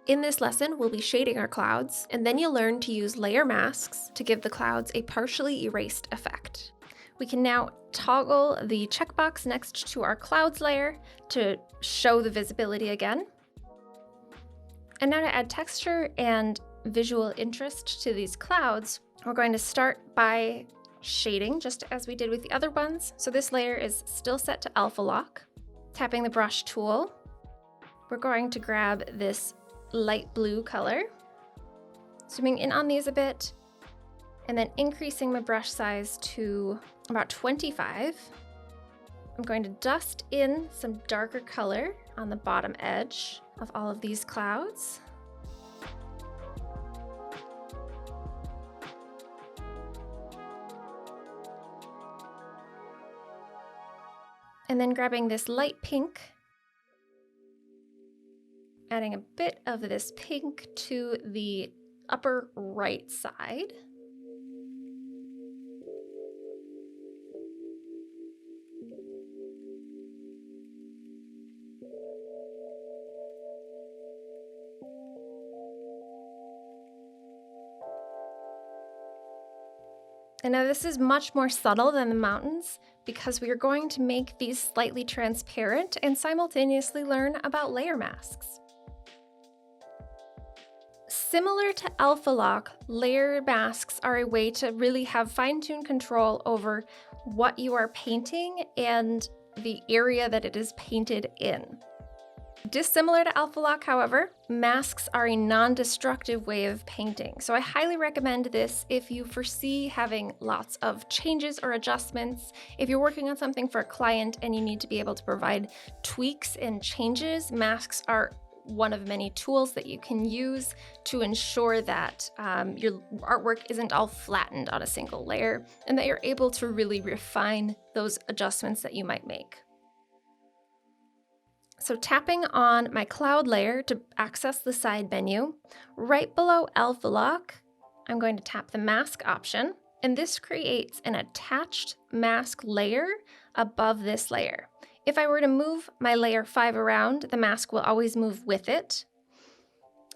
In this lesson, we'll be shading our clouds, and then you'll learn to use layer masks to give the clouds a partially erased effect. We can now toggle the checkbox next to our clouds layer to show the visibility again. And now to add texture and visual interest to these clouds, we're going to start by shading just as we did with the other ones. So this layer is still set to alpha lock. Tapping the brush tool, we're going to grab this light blue color, zooming in on these a bit, and then increasing my brush size to about 25. I'm going to dust in some darker color on the bottom edge of all of these clouds. And then grabbing this light pink, adding a bit of this pink to the upper right side. And now this is much more subtle than the mountains because we are going to make these slightly transparent and simultaneously learn about layer masks. Similar to alpha lock, layer masks are a way to really have fine-tuned control over what you are painting and the area that it is painted in. Dissimilar to alpha lock, however, masks are a non-destructive way of painting. So I highly recommend this if you foresee having lots of changes or adjustments. If you're working on something for a client and you need to be able to provide tweaks and changes, masks are one of many tools that you can use to ensure that your artwork isn't all flattened on a single layer and that you're able to really refine those adjustments that you might make. So tapping on my cloud layer to access the side menu, right below alpha lock, I'm going to tap the mask option, and this creates an attached mask layer above this layer. If I were to move my layer 5 around, the mask will always move with it.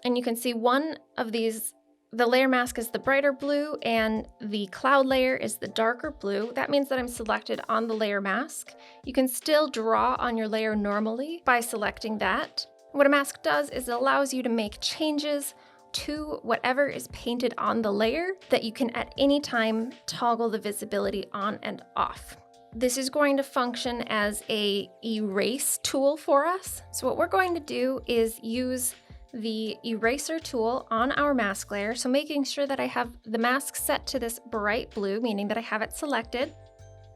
And you can see one of these, the layer mask is the brighter blue and the cloud layer is the darker blue. That means that I'm selected on the layer mask. You can still draw on your layer normally by selecting that. What a mask does is it allows you to make changes to whatever is painted on the layer that you can at any time toggle the visibility on and off. This is going to function as an erase tool for us. So what we're going to do is use the eraser tool on our mask layer. So making sure that I have the mask set to this bright blue, meaning that I have it selected.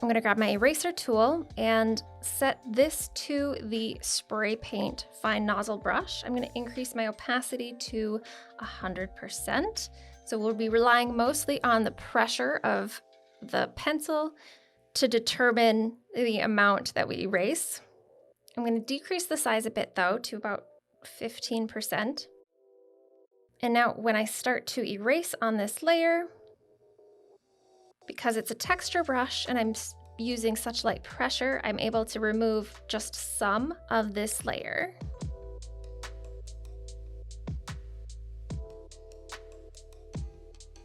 I'm going to grab my eraser tool and set this to the spray paint fine nozzle brush. I'm going to increase my opacity to 100%. So we'll be relying mostly on the pressure of the pencil to determine the amount that we erase. I'm going to decrease the size a bit though to about 15%. And now when I start to erase on this layer, because it's a texture brush and I'm using such light pressure, I'm able to remove just some of this layer.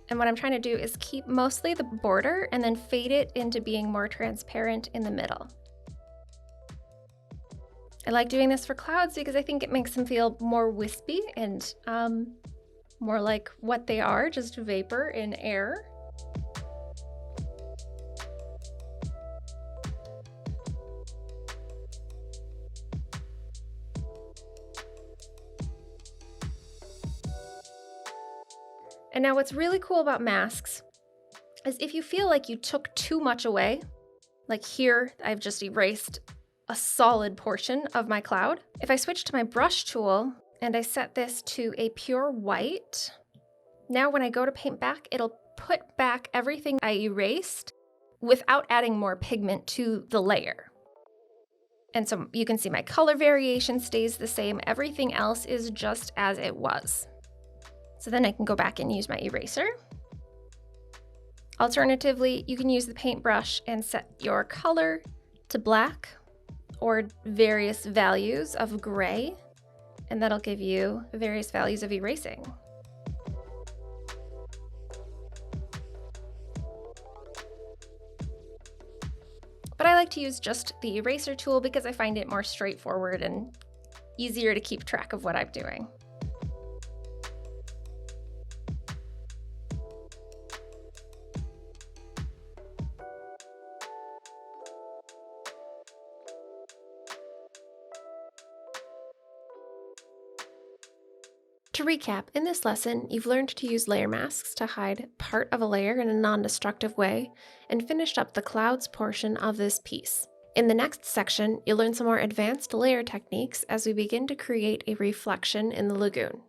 And what I'm trying to do is keep mostly the border and then fade it into being more transparent in the middle. I like doing this for clouds because I think it makes them feel more wispy and more like what they are, just vapor in air. And now what's really cool about masks is if you feel like you took too much away, like here, I've just erased a solid portion of my cloud. If I switch to my brush tool and I set this to a pure white, now when I go to paint back, it'll put back everything I erased without adding more pigment to the layer. And so you can see my color variation stays the same. Everything else is just as it was. So then I can go back and use my eraser. Alternatively, you can use the paintbrush and set your color to black or various values of gray. and that'll give you various values of erasing. But I like to use just the eraser tool because I find it more straightforward and easier to keep track of what I'm doing. To recap, in this lesson, you've learned to use layer masks to hide part of a layer in a non-destructive way and finished up the clouds portion of this piece. In the next section, you'll learn some more advanced layer techniques as we begin to create a reflection in the lagoon.